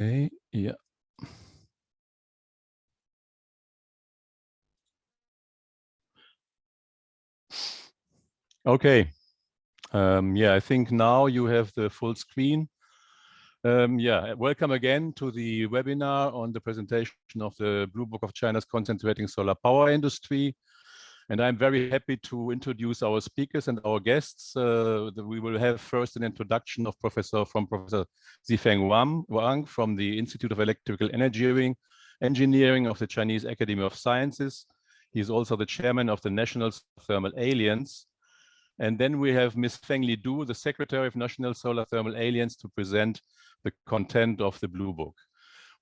Okay, yeah. Okay. Yeah, I think now you have the full screen. Yeah, welcome again to the webinar on the presentation of the Blue Book of China's concentrating solar power industry. And I'm very happy to introduce our speakers and our guests. We will have first an introduction of Professor Zifeng Wang from the Institute of Electrical Engineering of the Chinese Academy of Sciences. He is also the chairman of the National Thermal Alliance. And then we have Ms. Fengli Du, the Secretary of National Solar Thermal Alliance, to present the content of the Blue Book.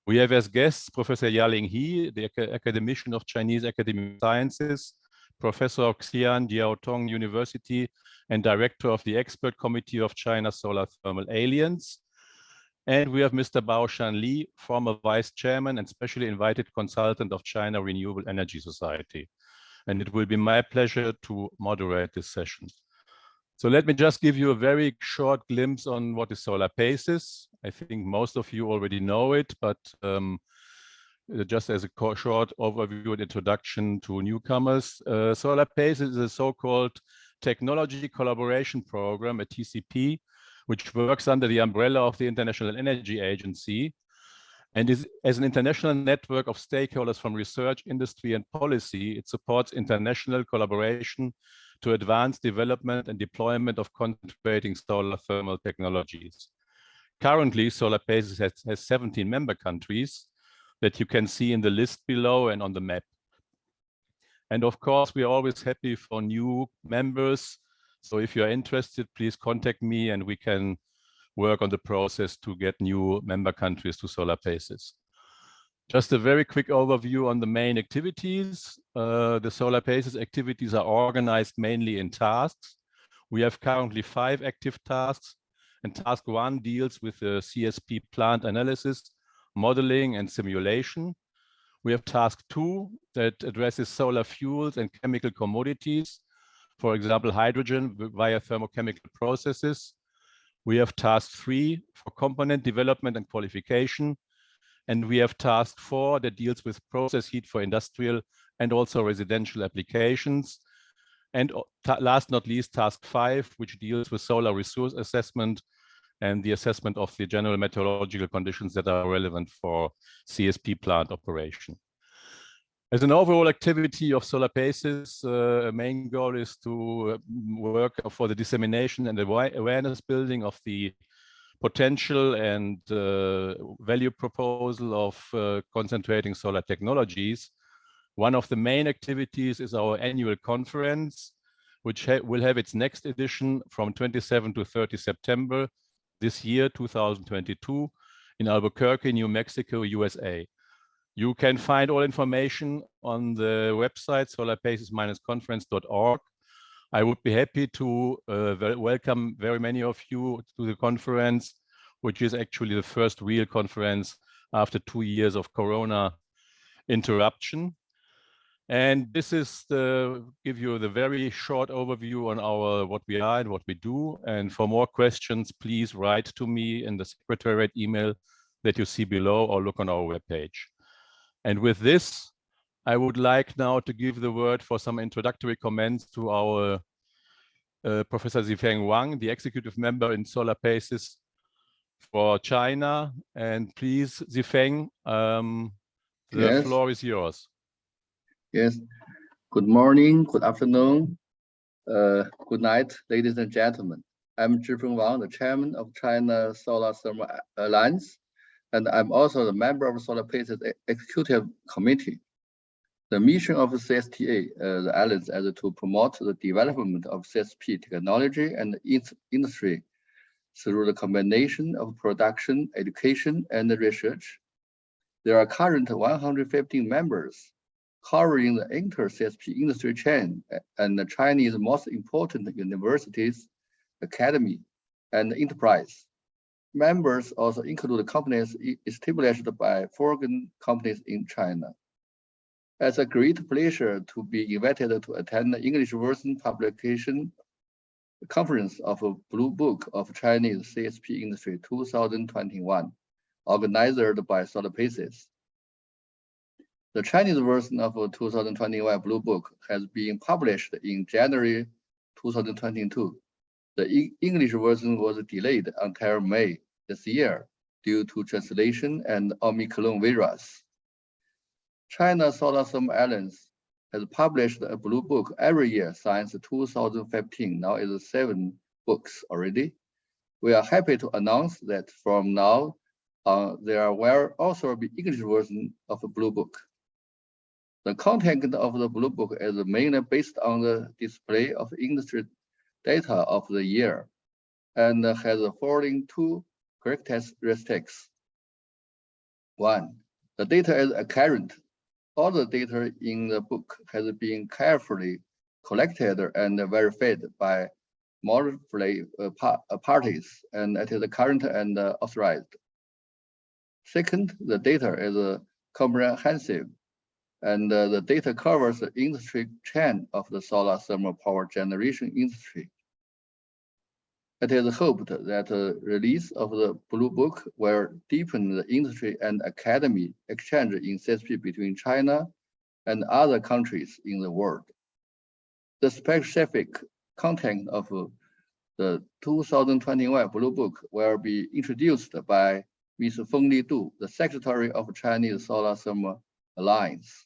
We have as guests Professor Yaling He, the academician of Chinese Academy of Sciences, Professor of Xi'an Jiaotong University, and Director of the Expert Committee of China Solar Thermal Alliance. And we have Mr. Baoshan Li, former Vice Chairman and Specially Invited Consultant of China Renewable Energy Society. And it will be my pleasure to moderate this session. So let me just give you a very short glimpse on what is SolarPACES. I think most of you already know it, but just as a short overview and introduction to newcomers, SolarPACES is a so-called Technology Collaboration Program, a TCP, which works under the umbrella of the International Energy Agency and is as an international network of stakeholders from research, industry, and policy. It supports international collaboration to advance development and deployment of concentrating solar thermal technologies. Currently, SolarPACES has 17 member countries that you can see in the list below and on the map. And of course, we are always happy for new members. So if you're interested, please contact me and we can work on the process to get new member countries to SolarPACES. Just a very quick overview on the main activities. The SolarPACES activities are organized mainly in tasks. We have currently 5 active tasks, and task 1 deals with the CSP plant analysis, modeling, and simulation. We have task 2 that addresses solar fuels and chemical commodities, for example, hydrogen via thermochemical processes. We have task 3 for component development and qualification. And we have task 4 that deals with process heat for industrial and also residential applications. And last not least, task 5, which deals with solar resource assessment and the assessment of the general meteorological conditions that are relevant for CSP plant operation. As an overall activity of SolarPACES, a main goal is to work for the dissemination and awareness building of the potential and value proposal of concentrating solar technologies. One of the main activities is our annual conference, which will have its next edition from 27 to 30 September this year, 2022, in Albuquerque, New Mexico, USA. You can find all information on the website solarpaces-conference.org. I would be happy to welcome very many of you to the conference, which is actually the first real conference after 2 years of Corona interruption. And this is give you the very short overview on what we are and what we do. And for more questions, please write to me in the secretariat email that you see below or look on our webpage. And with this, I would like now to give the word for some introductory comments to our Professor Zifeng Wang, the executive member in SolarPACES for China. And please, Zifeng, the floor is yours. Yes. Good morning, good afternoon, good night, ladies and gentlemen. I'm Zifeng Wang, the chairman of China Solar Thermal Alliance, and I'm also the member of SolarPACES Executive Committee. The mission of CSTA, the alliance, is to promote the development of CSP technology and industry through the combination of production, education, and research. There are currently 115 members covering the entire CSP industry chain and the Chinese most important universities, academy, and enterprise. Members also include companies established by foreign companies in China. It's a great pleasure to be invited to attend the English version publication conference of Blue Book of Chinese CSP Industry 2021, organized by SolarPACES. The Chinese version of 2021 Blue Book has been published in January 2022. The English version was delayed until May this year due to translation and Omicron virus. China Solar Thermal Alliance has published a Blue Book every year since 2015. Now it's 7 books already. We are happy to announce that from now on, there will also be English version of the Blue Book. The content of the Blue Book is mainly based on the display of industry data of the year and has the following 2 characteristics. 1, the data is accurate. All the data in the book has been carefully collected and verified by multiple parties, and it is current and authorized. Second, the data is comprehensive, and the data covers the industry chain of the solar thermal power generation industry. It is hoped that the release of the Blue Book will deepen the industry and academy exchange in CSP between China and other countries in the world. The specific content of the 2021 Blue Book will be introduced by Ms. Feng Lidu, the Secretary of Chinese Solar Thermal Alliance.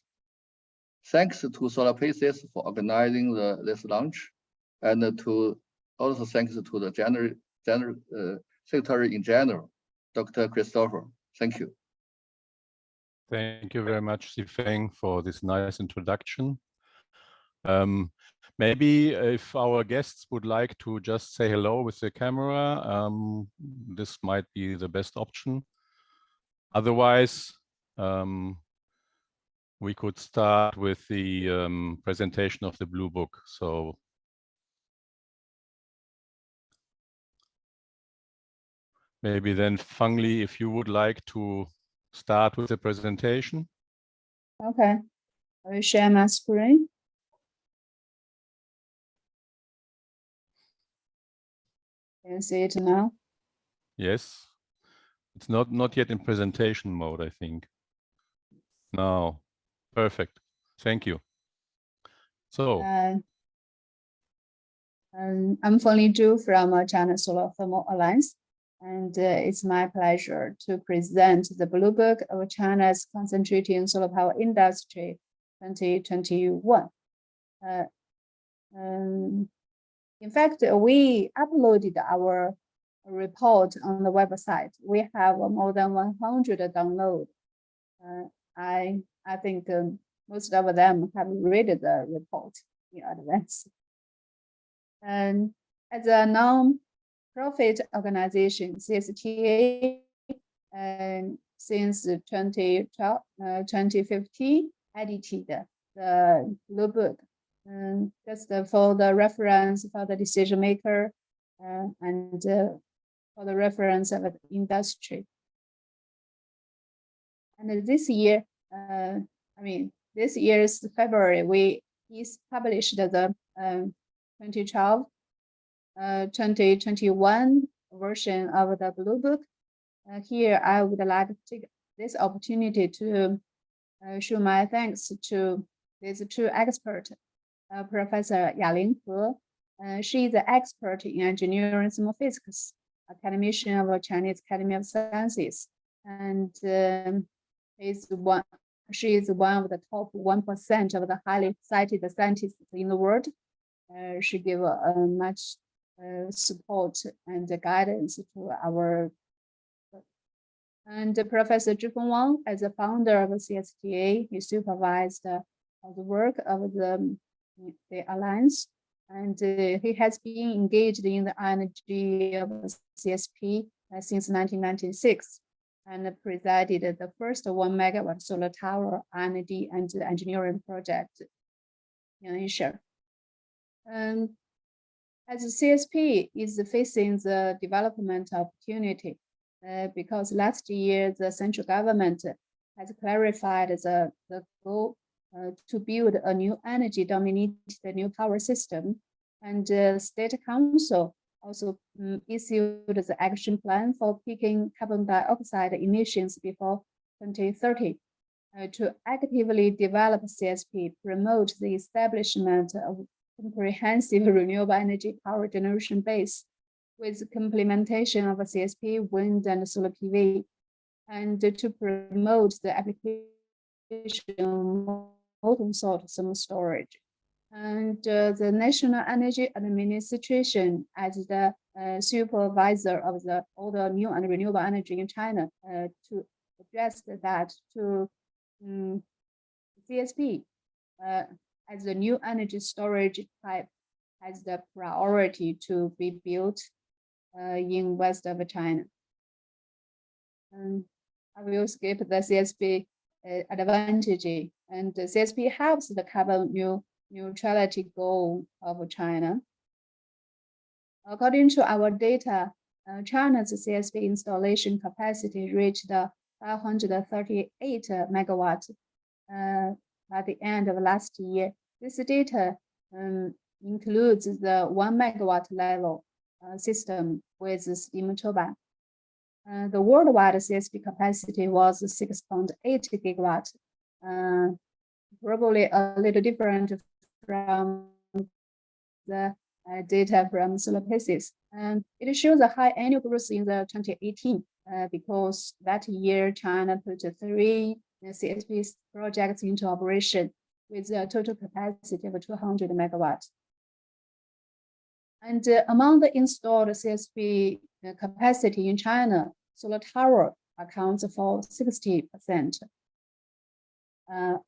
Thanks to SolarPACES for organizing this launch, and also thanks to the Secretary in General, Dr. Christopher. Thank you. Thank you very much, Xifeng, for this nice introduction. Maybe if our guests would like to just say hello with the camera, this might be the best option. Otherwise, we could start with the presentation of the Blue Book. So maybe then, Feng Li, if you would like to start with the presentation. Okay, I will share my screen. Can you see it now? Yes, it's not yet in presentation mode, I think. No, perfect. Thank you. So I'm Feng Lidu from China Solar Thermal Alliance, and it's my pleasure to present the Blue Book of China's Concentrating Solar Power Industry 2021. In fact, we uploaded our report on the website. We have more than 100 downloads. I think most of them have read the report in advance. And as a non-profit organization, CSTA, since 2015, edited the Blue Book, just for the reference for the decision maker and for the reference of the industry. And this year, this year's February, we published the 2021 version of the Blue Book. Here, I would like to take this opportunity to show my thanks to these 2 experts, Professor Jilin Province. She is an expert in engineering thermophysics, academician of the Chinese Academy of Sciences, and she is one of the top 1% of the highly cited scientists in the world. She gave much support and guidance to our work. And Professor Zhifeng Wang, as a founder of the CSTA, he supervised the work of the alliance, and he has been engaged in the R&D of CSP since 1996, and presided the first 1 megawatt solar tower R&D and engineering project in Asia. As CSP is facing the development opportunity, because last year the central government has clarified the goal to build a new energy dominated new power system, and the State Council also issued the action plan for peaking carbon dioxide emissions before 2030 to actively develop CSP, promote the establishment of comprehensive renewable energy power generation base with complementation of CSP, wind and solar PV, and to promote the application of molten salt thermal storage. And the National Energy Administration, as the supervisor of all the new and renewable energy in China, to address that to CSP as the new energy storage type has the priority to be built in west of China. And I will skip the CSP advantage, and the CSP helps the carbon neutrality goal of China. According to our data, China's CSP installation capacity reached 538 megawatts at the end of last year. This data includes the 1 megawatt level system with steam turbine. The worldwide CSP capacity was 6.8 gigawatts, probably a little different from the data from SolarPACES. And it shows a high annual growth in the 2018 because that year China put 3 CSP projects into operation with a total capacity of 200 megawatts. And among the installed CSP capacity in China, solar tower accounts for 60%,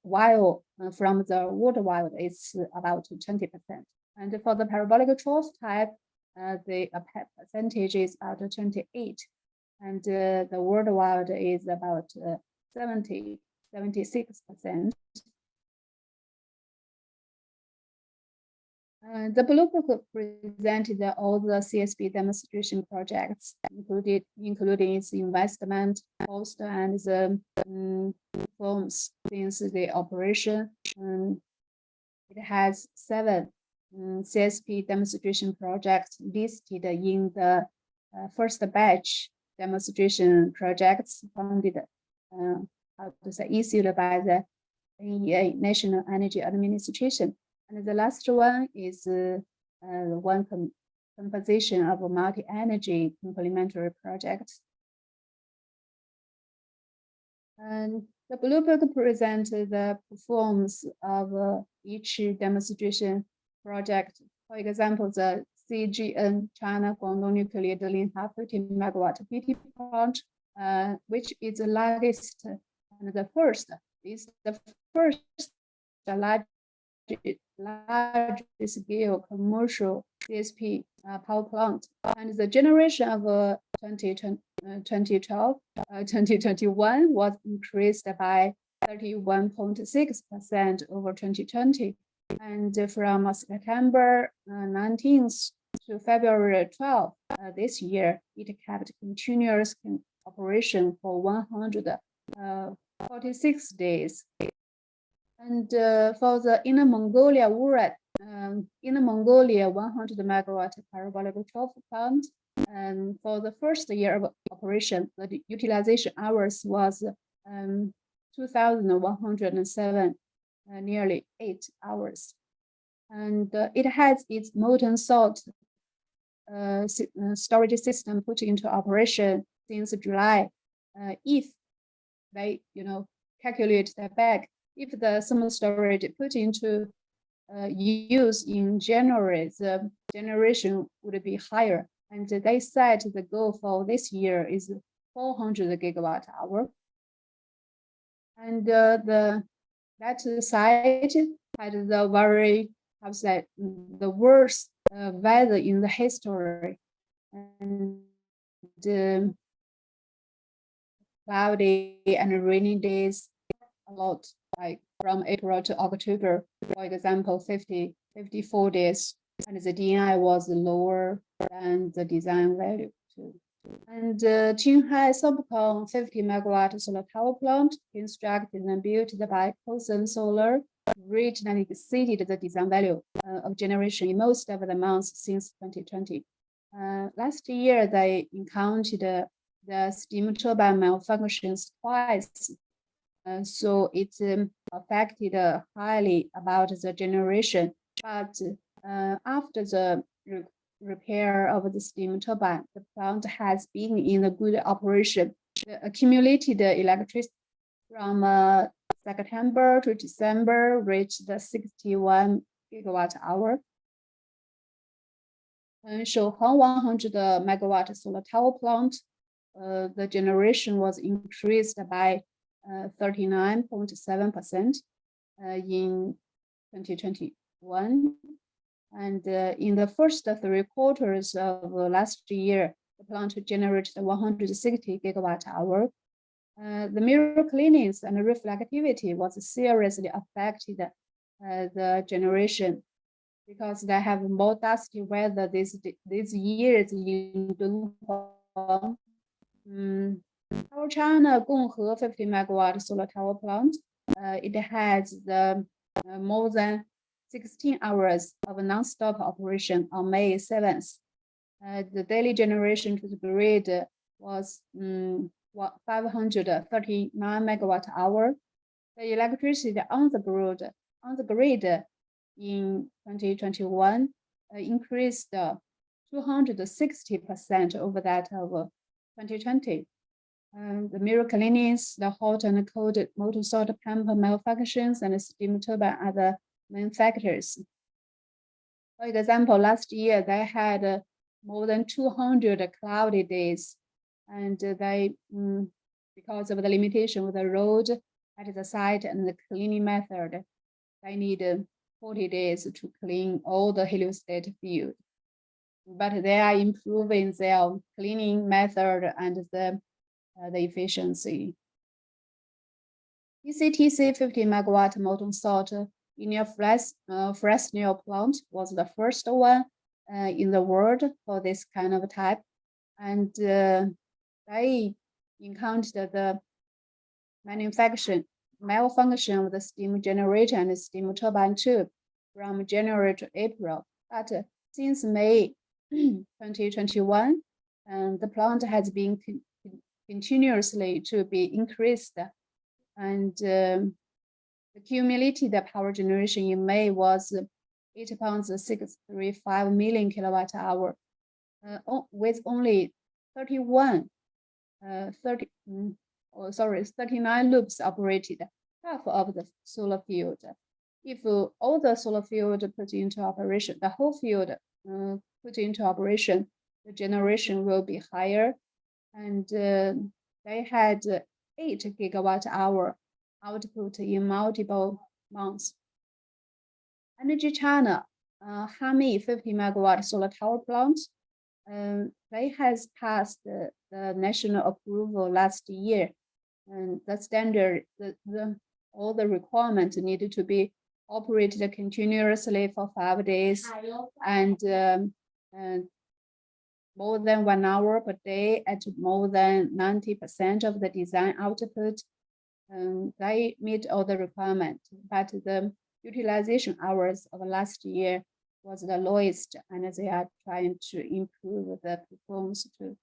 while from the worldwide it's about 20%. And for the parabolic trough type, the percentage is about 28%, and the worldwide is about 76%. The blue book presented all the CSP demonstration projects, including its investment, cost, and the performance since the operation. It has 7 CSP demonstration projects listed in the first batch demonstration projects funded, issued by the NEA, National Energy Administration. And the last one is one composition of multi-energy complementary projects. And the blue book presented the performance of each demonstration project. For example, the CGN China Guangdong Nuclear Jilin 50 megawatt PT plant, which is the largest and the first large scale commercial CSP power plant, and the generation of 2021 was increased by 31.6% over 2020, and from September 19th to February 12th this year, it kept continuous operation for 146 days. And for the Inner Mongolia Urat, Inner Mongolia 100 megawatt parabolic trough plant, and for the first year of operation, the utilization hours was 2,107, nearly 8 hours. And it has its molten salt storage system put into operation since July. If they, calculate that back, if the thermal storage put into use in January, the generation would be higher. And they said the goal for this year is 400 gigawatt hour. And that site had the very, the worst weather in the history, and cloudy and rainy days a lot, like from April to October, for example, 54 days, and the DNI was lower than the design value too. And Qinghai Subcon 50 megawatt solar power plant, constructed and built by Kosan Solar, reached and exceeded the design value of generation in most of the months since 2020. Last year, they encountered the steam turbine malfunctions twice. So it affected highly about the generation. But after the repair of the steam turbine, the plant has been in a good operation. The accumulated electricity from September to December reached 61 gigawatt hour. Shoheng 100 megawatt solar tower plant, the generation was increased by 39.7% in 2021. And in the first 3 quarters of last year, the plant generated 160 gigawatt hour. The mirror cleanings and reflectivity was seriously affected the generation because they have more dusty weather these years in Dunhuang. Our China Gonghe 50 megawatt solar tower plant, it has the more than 16 hours of non-stop operation on May 7th. The daily generation to the grid was 539 megawatt hour. The electricity on the grid in 2021 increased 260% over that of 2020. The mirror cleanings, the hot and cold motor salt pump malfunctions, and steam turbine are the main factors. For example, last year they had more than 200 cloudy days, and they, because of the limitation of the road at the site and the cleaning method, they need 40 days to clean all the heliostat field. But they are improving their cleaning method and the efficiency. ECTC 50 megawatt molten salt in a Fresnel plant was the first one in the world for this kind of type, and they encountered the malfunction of the steam generator and the steam turbine tube from January to April. But since May 2021, the plant has been continuously to be increased, and the cumulated power generation in May was 8.635 million kilowatt hour, with only 39 loops operated, half of the solar field. If all the solar field put into operation, the whole field put into operation, the generation will be higher. And they had 8 gigawatt hour output in multiple months. Energy China, Hami 50 megawatt solar tower plant, they has passed the national approval last year, and the standard, all the requirements needed to be operated continuously for 5 days and more than 1 hour per day at more than 90% of the design output. They meet all the requirements, but the utilization hours of last year was the lowest, and they are trying to improve the performance too.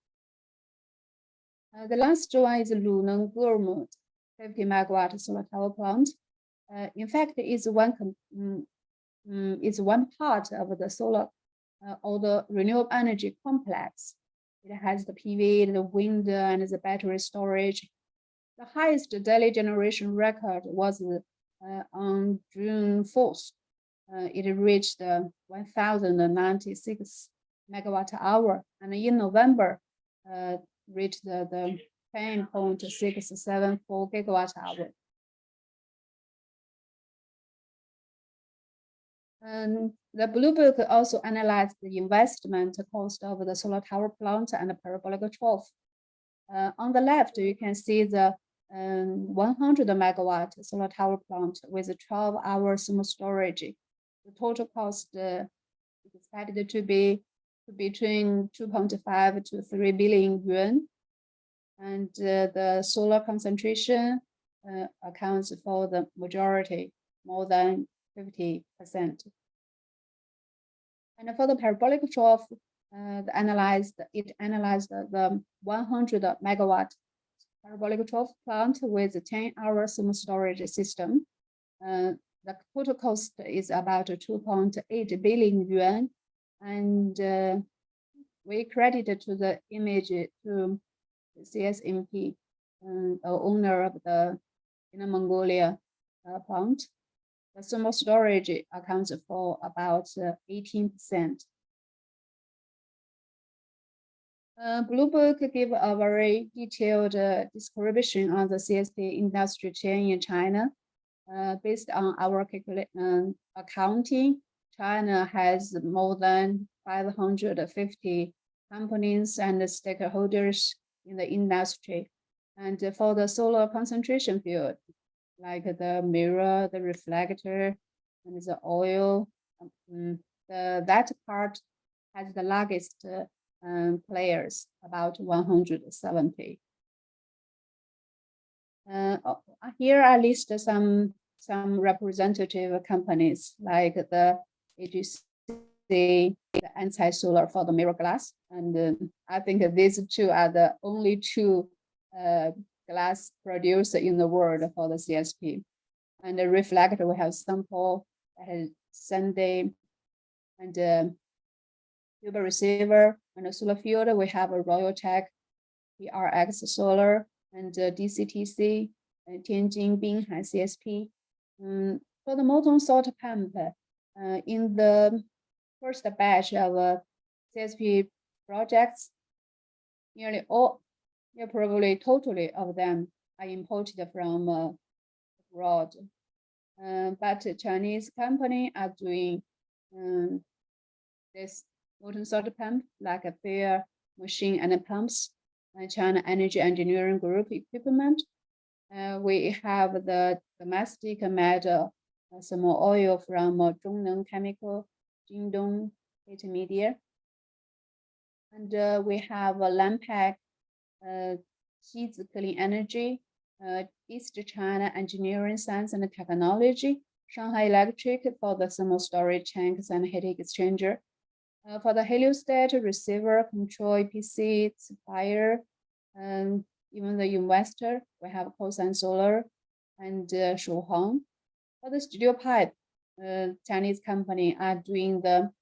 The last one is Luneng Gurmut 50 megawatt solar tower plant. In fact, it's one part of the solar or the renewable energy complex. It has the PV, the wind, and the battery storage. The highest daily generation record was on June 4th. It reached 1,096 megawatt hour, and in November, reached the 10.674 gigawatt hour. And the Blue Book also analyzed the investment cost of the solar tower plant and the parabolic trough. On the left, you can see the 100 megawatt solar tower plant with a 12-hour thermal storage. The total cost is expected to be between 2.5 to 3 billion yuan. And the solar concentration accounts for the majority, more than 50%. And for the parabolic trough, it analyzed the 100 megawatt parabolic trough plant with a 10-hour thermal storage system. The total cost is about 2.8 billion yuan, and we credited to the image to CSMP, owner of the Inner Mongolia plant. The thermal storage accounts for about 18%. Blue Book gives a very detailed description on the CSP industry chain in China. Based on our accounting, China has more than 550 companies and stakeholders in the industry. And for the solar concentration field, like the mirror, the reflector, and the oil, that part has the largest players, about 170. Here I list some representative companies like the AGC, the anti-solar for the mirror glass, and I think these two are the only two glass producer in the world for the CSP. And the reflector, we have Sample, Sunday, and tube receiver. And the solar field, we have a Royal Tech, PRX Solar, and DCTC, and Tianjin Qinghai CSP. For the molten salt pump, in the first batch of CSP projects, nearly all, probably totally of them are imported from abroad. But Chinese company are doing this molten salt pump, like a Fair Machine and Pumps, and China Energy Engineering Group equipment. We have the domestic made thermal oil from Zhongneng Chemical, Jingdong Intermediate. And we have Lampac, Xizi Clean Energy, East China Engineering Science and Technology, Shanghai Electric for the thermal storage tanks and heat exchanger. For the heliostat, receiver, control, EPC, supplier, and even the investor, we have Kosan Solar and Shuhong. For the studio pipe, Chinese company are doing the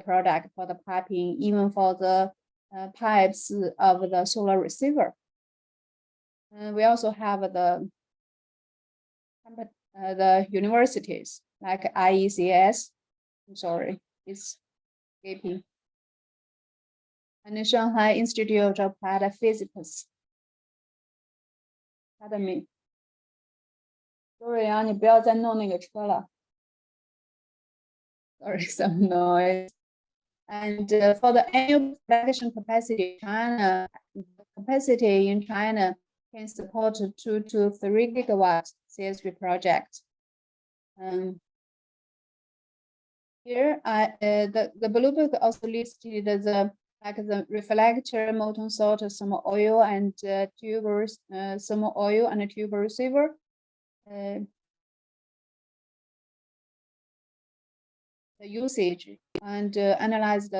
product for the piping, even for the pipes of the solar receiver. We also have the universities like IECS. I'm sorry, it's escaping. And the Shanghai Institute of Applied Physics. Pardon me. Sorry 啊，你不要再弄那个车了。Sorry, some noise. And for the annual production capacity, China capacity in China can support 2 to 3 gigawatts CSP project. Here, the Blue Book also listed the reflector, molten salt, thermal oil, and tubers, thermal oil and tube receiver. The usage and analyzed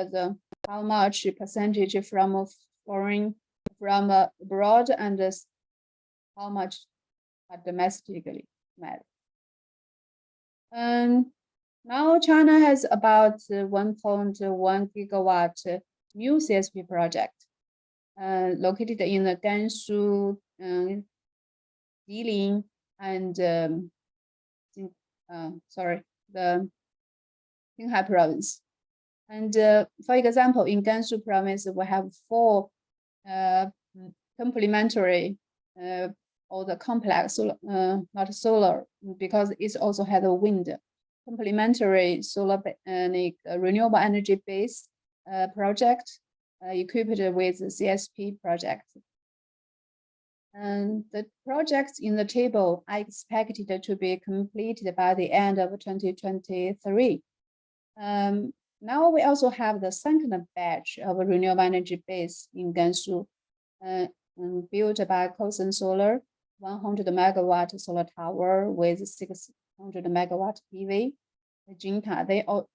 how much percentage from foreign, from abroad, and how much are domestically made. Now China has about 1.1 gigawatt new CSP project located in the Gansu, Jilin, and the Qinghai Province. And for example, in Gansu Province, we have 4 complementary or the complex solar, not solar, because it also has a wind, complementary solar renewable energy base project equipped with the CSP project. And the projects in the table are expected to be completed by the end of 2023. Now we also have the second batch of renewable energy base in Gansu, built by Kosan Solar, 100 megawatt solar tower with 600 megawatt PV. Qinghai,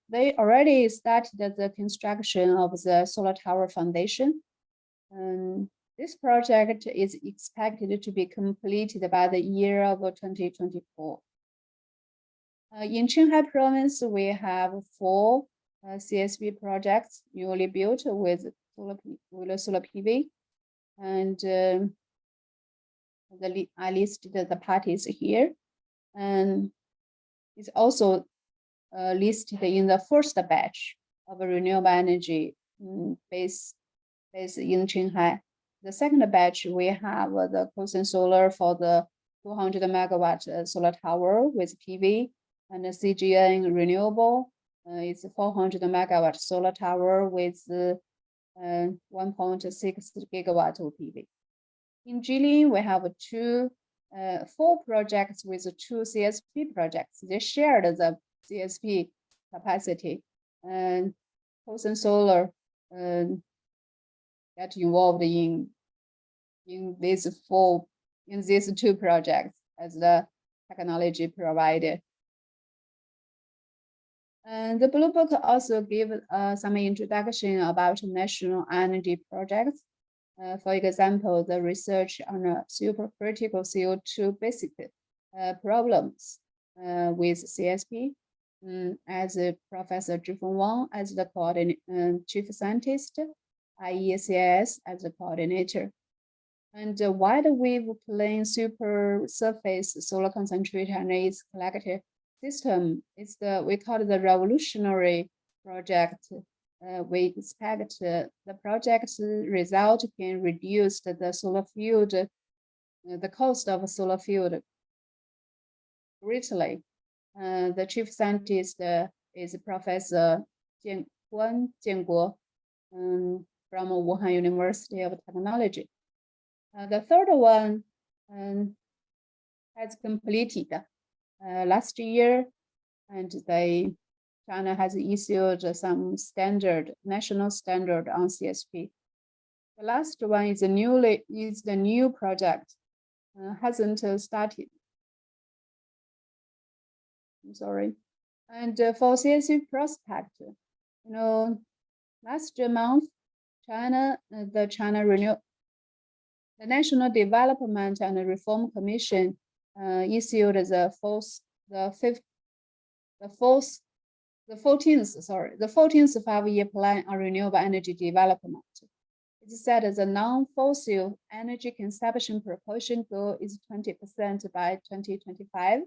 they already started the construction of the solar tower foundation. And this project is expected to be completed by the year of 2024. In Qinghai Province, we have 4 CSP projects newly built with solar PV, and I listed the parties here, and it's also listed in the first batch of renewable energy base in Qinghai. The second batch, we have the Kosan Solar for the 200 megawatt solar tower with PV, and the CGN Renewable is 400 megawatt solar tower with 1.6 gigawatt of PV. In Jilin, we have 4 projects with 2 CSP projects. They shared the CSP capacity, and Kosan Solar get involved in these 2 projects as the technology provider. And the Blue Book also gave some introduction about national R&D projects. For example, the research on supercritical CO2 basic problems with CSP, as Professor Zhifeng Wang as the chief scientist, IECS as the coordinator. And the wide wave plane super surface solar concentrator and its collector system is we call it the revolutionary project. We expect the project's result can reduce the solar field, the cost of a solar field greatly. The chief scientist is Professor Jianguo from Wuhan University of Technology. The third one has completed last year, and China has issued some national standard on CSP. The last one is the new project, hasn't started. I'm sorry. And for CSP Prospect, last month, the National Development and Reform Commission issued the 14th 5-year plan on renewable energy development. It said the non-fossil energy consumption proportion goal is 20% by 2025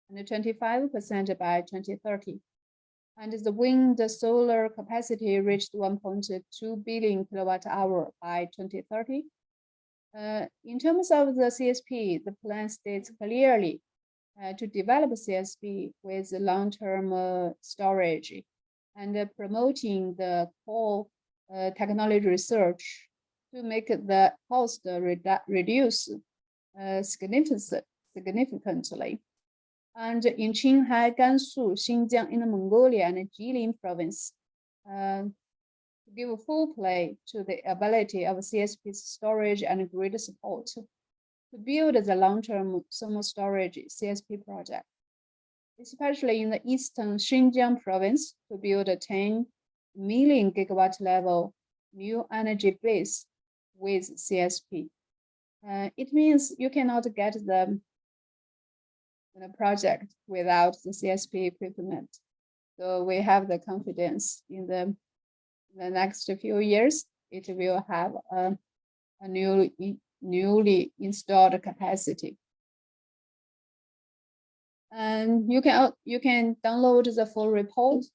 and 25% by 2030. And the wind solar capacity reached 1.2 billion kilowatt hour by 2030. In terms of the CSP, the plan states clearly to develop CSP with long-term storage and promoting the core technology research to make the cost reduce significantly. And in Qinghai, Gansu, Xinjiang, Inner Mongolia, and Jilin Province, to give full play to the ability of CSP's storage and grid support to build the long-term thermal storage CSP project, especially in the eastern Xinjiang province, to build a 10 million gigawatt level new energy base with CSP. It means you cannot get the project without the CSP equipment. So we have the confidence in the next few years, it will have a newly installed capacity. And you can download the full report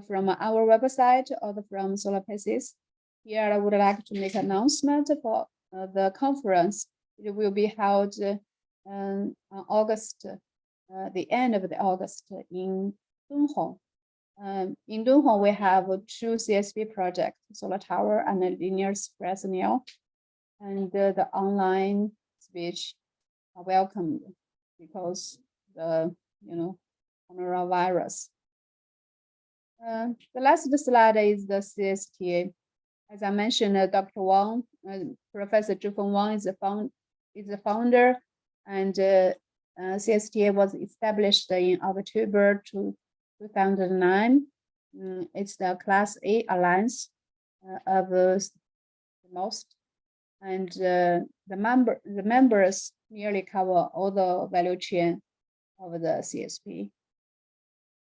from our website or from SolarPACES. Here I would like to make an announcement for the conference. It will be held on August, the end of August in Dunhuang. In Dunhuang, we have 2 CSP projects, solar tower and a linear express nail, and the online speech are welcomed because the coronavirus. The last slide is the CSTA. As I mentioned, Dr. Wang, Professor Zhifeng Wang is the founder, and CSTA was established in October 2009. It's the Class A alliance of the most, and the members nearly cover all the value chain of the CSP.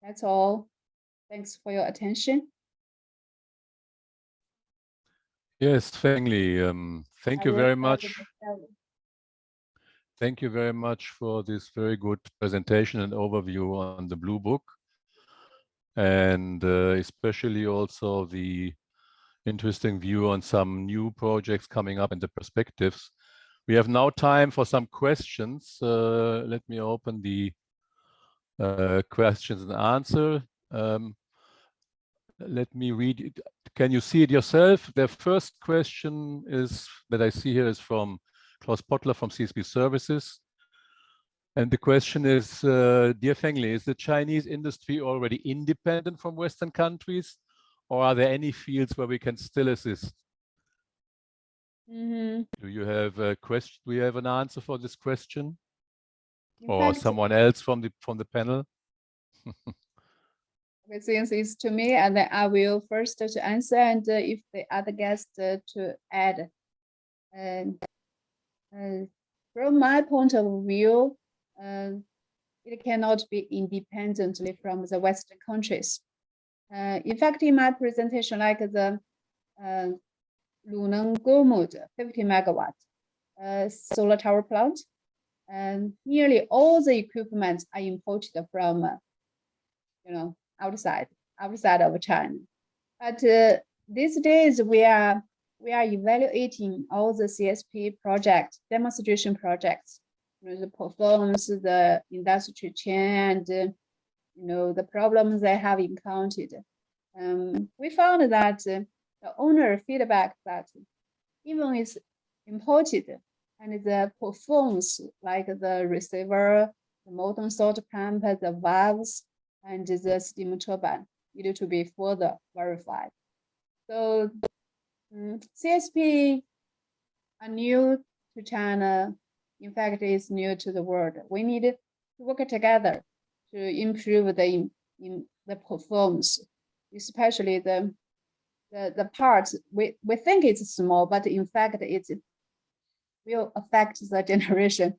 That's all. Thanks for your attention. Yes, Feng Li, thank you very much. Thank you very much for this very good presentation and overview on the Blue Book, and especially also the interesting view on some new projects coming up and the perspectives. We have now time for some questions. Let me open the questions and answer. Let me read it. Can you see it yourself? The first question is that I see here is from Klaus Pottler from CSP Services. And the question is, dear Feng Li, is the Chinese industry already independent from Western countries, or are there any fields where we can still assist? Do you have a question? Do you have an answer for this question? Or someone else from the panel? Since it's to me, and then I will first to answer, and if the other guest to add. And from my point of view, it cannot be independently from the Western countries. In fact, in my presentation, like the Luneng Gomud 50 megawatt solar tower plant, and nearly all the equipment are imported from, outside of China. But these days we are evaluating all the CSP projects, demonstration projects, the performance, the industry chain, and the problems they have encountered. We found that the owner feedback that even it's imported and the performance, like the receiver, the molten salt pump, the valves, and the steam turbine, need to be further verified. So CSP are new to China. In fact, it's new to the world. We need to work together to improve the performance, especially the parts. We think it's small, but in fact, it will affect the generation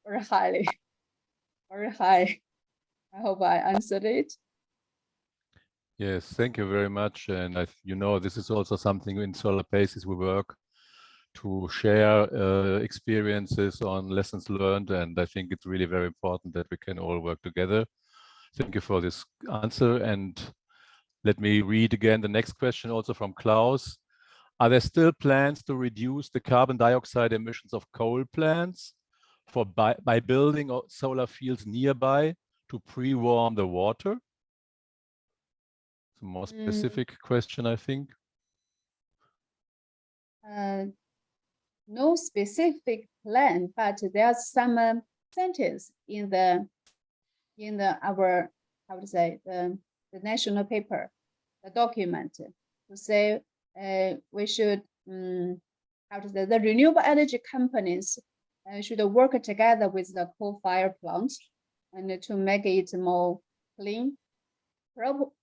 very highly, very high. I hope I answered it. Yes, thank you very much. And this is also something in SolarPACES we work to share experiences on lessons learned. And I think it's really very important that we can all work together. Thank you for this answer. And let me read again the next question also from Klaus. Are there still plans to reduce the carbon dioxide emissions of coal plants by building solar fields nearby to pre-warm the water? It's a more specific question, I think. No specific plan, but there's some sentence in our the national paper, the document, to say we should the renewable energy companies should work together with the coal-fired plants and to make it more clean.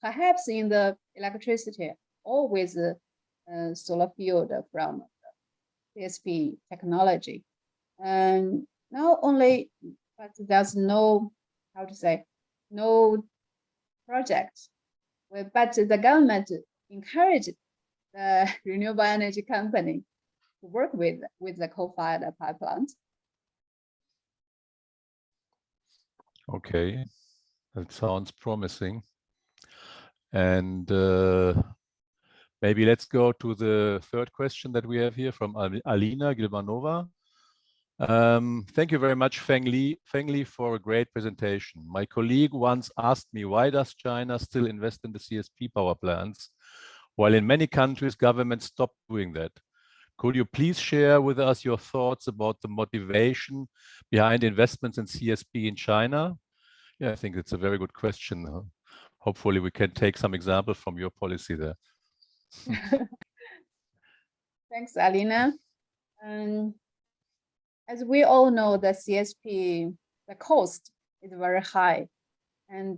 Perhaps in the electricity or with solar field from CSP technology. And not only, but there's no no project, but the government encouraged the renewable energy company to work with the coal-fired power plants. Okay, that sounds promising. And maybe let's go to the third question that we have here from Alina Gilbanova. Thank you very much, Feng Li, for a great presentation. My colleague once asked me, why does China still invest in the CSP power plants, while in many countries governments stopped doing that? Could you please share with us your thoughts about the motivation behind investments in CSP in China? Yeah, I think it's a very good question. Hopefully we can take some examples from your policy there. Thanks, Alina. As we all know, the CSP, the cost is very high. And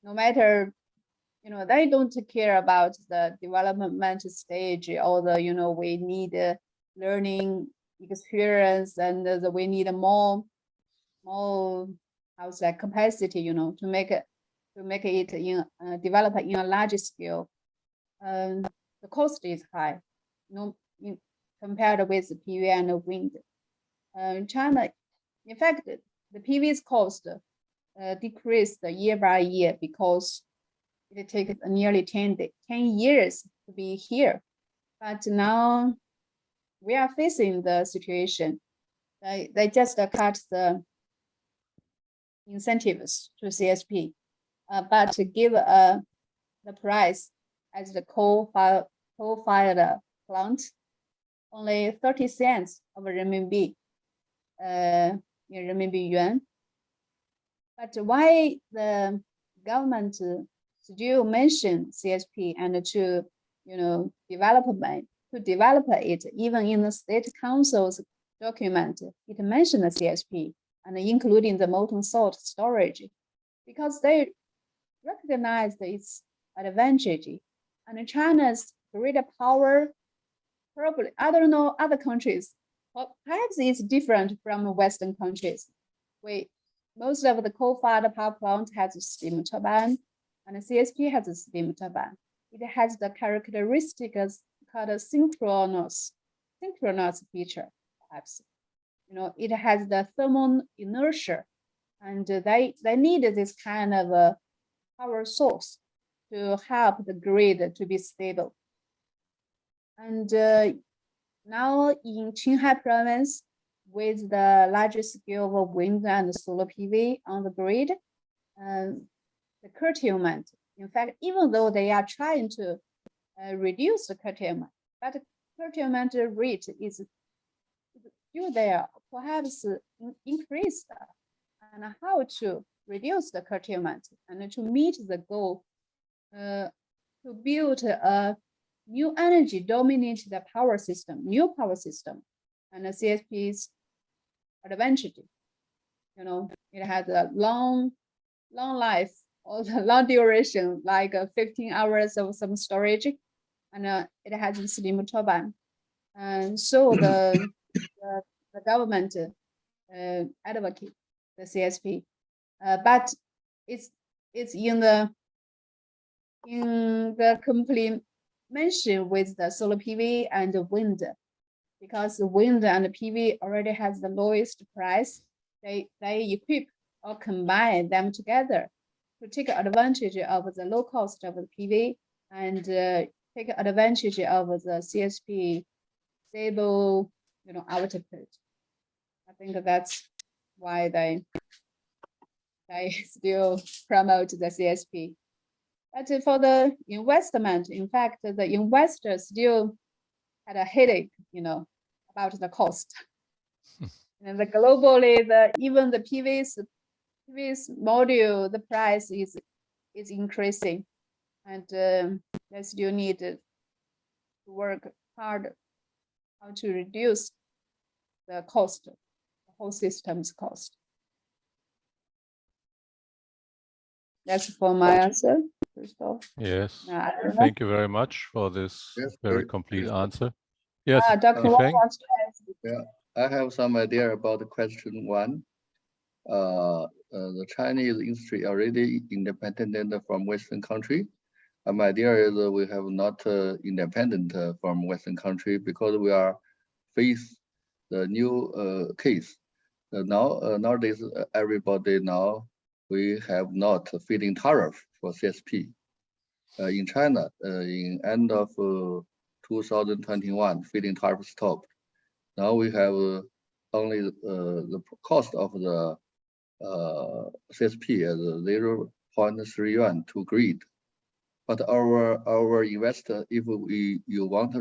no matter, they don't care about the development stage or the, we need learning experience and we need more, how's that, capacity, to make it in develop in a larger scale. The cost is high, compared with PV and wind. China, in fact, the PV's cost decreased year by year because it takes nearly 10 years to be here. But now we are facing the situation. They just cut the incentives to CSP, but give the price as the coal-fired plant only 30 cents of renminbi, in renminbi yuan. But why the government still mention CSP and to develop it, even in the state council's document, it mentioned the CSP and including the molten salt storage, because they recognized its advantage. And China's grid power, probably, I don't know other countries, perhaps it's different from Western countries. Most of the coal-fired power plant has a steam turbine, and the CSP has a steam turbine. It has the characteristics called a synchronous feature, perhaps. It has the thermal inertia, and they need this kind of a power source to help the grid to be stable. And now in Qinghai Province, with the larger scale of wind and solar PV on the grid, the curtailment, in fact, even though they are trying to reduce the curtailment, but the curtailment rate is still there, perhaps increased. And how to reduce the curtailment and to meet the goal to build a new energy dominated power system, new power system, and the CSP's advantage. It has a long life or long duration, like 15 hours of some storage, and it has a steam turbine. And so the government advocate the CSP, but it's in the complementation with the solar PV and the wind, because the wind and the PV already has the lowest price. They equip or combine them together to take advantage of the low cost of the PV and take advantage of the CSP stable, output. I think that's why they still promote the CSP. But for the investment, in fact, the investors still had a headache, about the cost. And globally, even the PV's module, the price is increasing, and they still need to work hard how to reduce the cost, the whole system's cost. That's for my answer, Christoph. Yes, thank you very much for this very complete answer. Yes, Dr. Wang wants to ask. Yeah, I have some idea about the question 1. The Chinese industry already independent from Western country. My idea is we have not independent from Western country because we are face the new case. Nowadays, everybody now we have not feed-in tariff for CSP. In China, in end of 2021, feed-in tariff stopped. Now we have only the cost of the CSP as 0.3 yuan to grid. But our investor, if you want to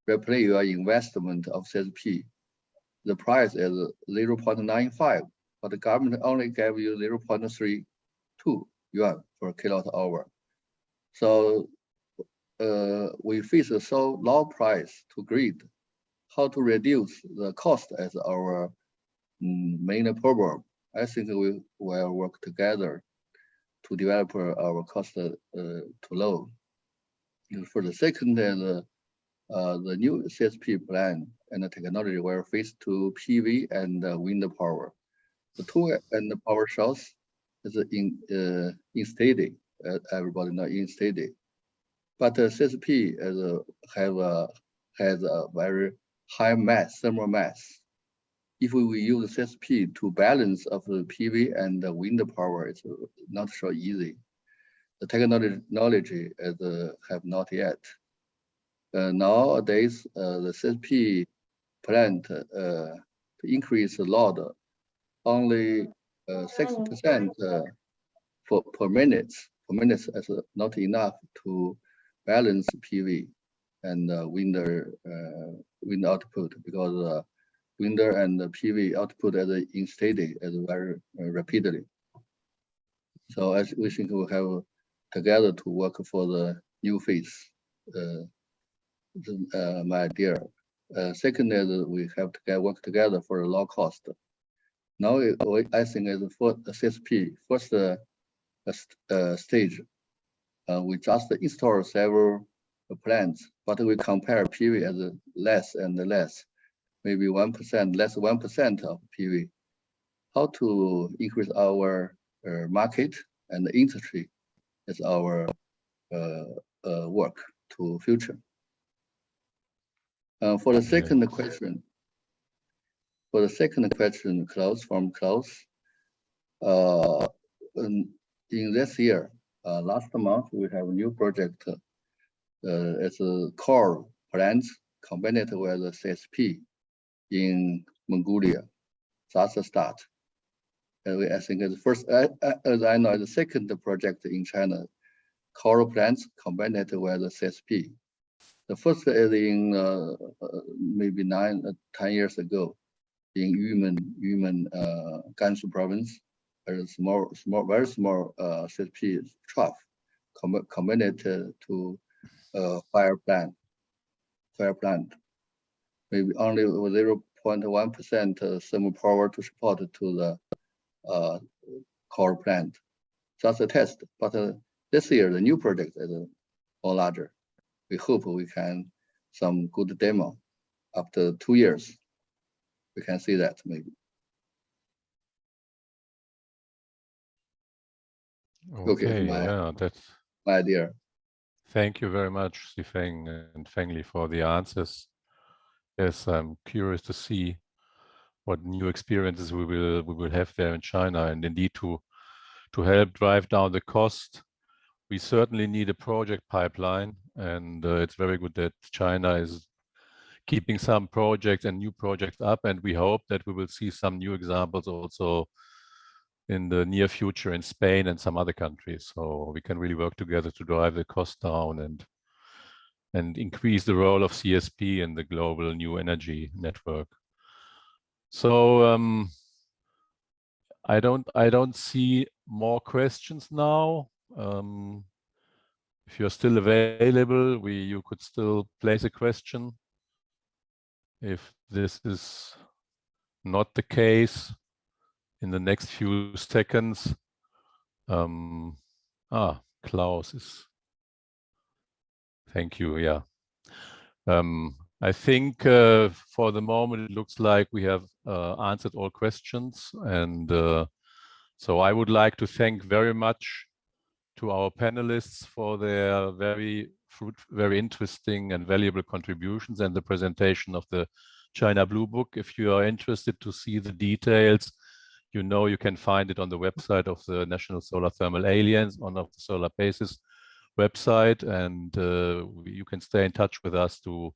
replay your investment of CSP, the price is 0.95, but the government only gave you 0.32 yuan per kilowatt hour. So we face a so low price to grid. How to reduce the cost as our main problem? I think we will work together. to develop our cost to low. And for the second, the new CSP plan and the technology were phase 2 PV and wind power. The 2 and the power source is in steady, everybody know in steady. But CSP has a very high mass, thermal mass. If we use CSP to balance of the PV and the wind power, it's not so easy. The technology have not yet. Nowadays, the CSP plant to increase the load only 6% per minute. Per minute is not enough to balance PV and wind output, because wind and PV output as in steady as very rapidly. So as we think we have together to work for the new phase, my dear. Second is we have to work together for a low cost. Now I think as for the CSP first stage, we just install several plants, but we compare PV as less and less, maybe 1%, less 1% of PV. How to increase our market and the industry is our work to future. For the second question, Klaus, in this year, last month we have a new project. It's a core plant combined with the CSP in Mongolia. That's a start. I think it's first, as I know, the second project in China, core plants combined with the CSP. The first is in maybe 9-10 years ago in Yumen, Gansu Province. There's a very small CSP trough combined to fire plant. Maybe only 0.1% thermal power to support to the core plant. That's a test. But this year the new project is more larger. We hope we can some good demo after 2 years. We can see that maybe. Okay, yeah, that's my idea. Thank you very much, Xifeng and Fengli, for the answers. Yes, I'm curious to see what new experiences we will have there in China, and indeed to help drive down the cost. We certainly need a project pipeline, and it's very good that China is keeping some projects and new projects up, and we hope that we will see some new examples also in the near future in Spain and some other countries. So we can really work together to drive the cost down and increase the role of CSP in the global new energy network. So I don't see more questions now. If you're still available, you could still place a question. If this is not the case, in the next few seconds, Klaus is. Thank you. Yeah. I think for the moment it looks like we have answered all questions, and so I would like to thank very much to our panelists for their very interesting and valuable contributions and the presentation of the China Blue Book. If you are interested to see the details, you know you can find it on the website of the National Solar Thermal Alliance, on the SolarPACES website, and you can stay in touch with us to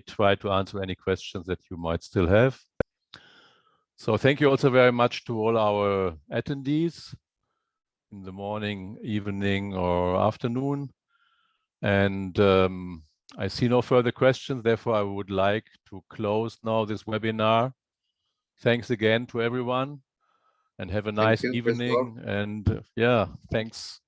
try to answer any questions that you might still have. So thank you also very much to all our attendees in the morning, evening, or afternoon. And I see no further questions. Therefore, I would like to close now this webinar. Thanks again to everyone, and have a nice evening. And yeah, thanks.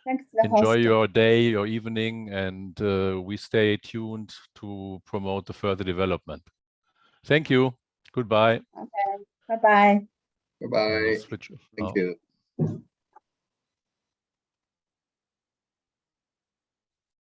Thanks to the Enjoy host. your day, your evening, and we stay tuned to promote the further development. Thank you. Goodbye. Okay. Bye-bye. Bye-bye. Switch off Thank now. you.